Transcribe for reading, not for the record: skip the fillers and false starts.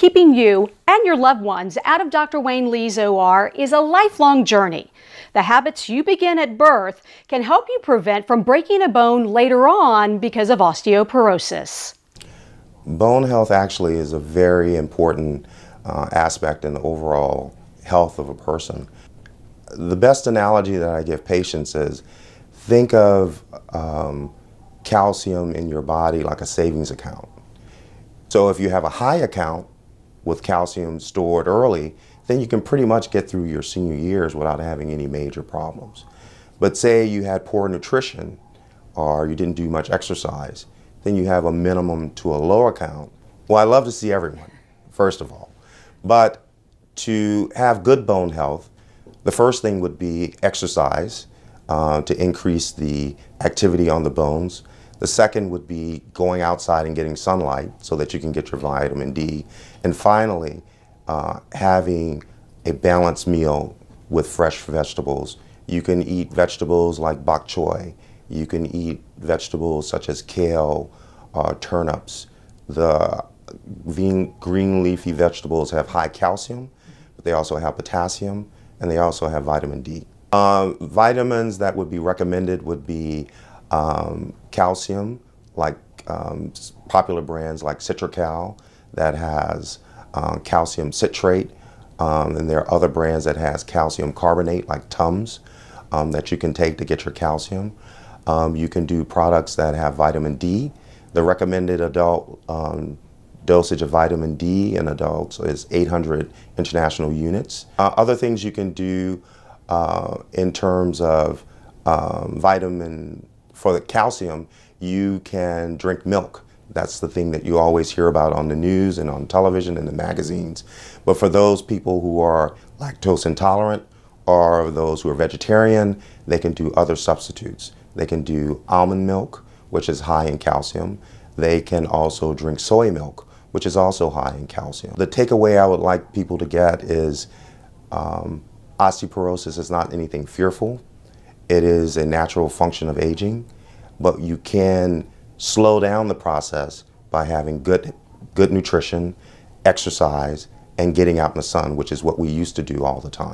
keeping you and your loved ones out of Dr. Wayne Lee's OR is a lifelong journey. The habits you begin at birth can help you prevent from breaking a bone later on because of osteoporosis. Bone health actually is a very important aspect in the overall health of a person. The best analogy that I give patients is think of calcium in your body like a savings account. So if you have a high account with calcium stored early, then you can pretty much get through your senior years without having any major problems. But say you had poor nutrition or you didn't do much exercise, then you have a minimum to a low account. Well, I love to see everyone, first of all. But to have good bone health, the first thing would be exercise to increase the activity on the bones. The second would be going outside and getting sunlight so that you can get your vitamin D. And finally, having a balanced meal with fresh vegetables. You can eat vegetables like bok choy. You can eat vegetables such as kale, turnips. The green leafy vegetables have high calcium, but they also have potassium, and they also have vitamin D. Vitamins that would be recommended would be calcium, like popular brands like Citracal that has calcium citrate, and there are other brands that has calcium carbonate like Tums that you can take to get your calcium. You can do products that have vitamin D. The recommended adult dosage of vitamin D in adults is 800 international units. Other things you can do in terms of vitamin for the calcium, you can drink milk. That's the thing that you always hear about on the news and on television and the magazines. But for those people who are lactose intolerant or those who are vegetarian, they can do other substitutes. They can do almond milk, which is high in calcium. They can also drink soy milk, which is also high in calcium. The takeaway I would like people to get is osteoporosis is not anything fearful. It is a natural function of aging, but you can slow down the process by having good nutrition, exercise, and getting out in the sun, which is what we used to do all the time.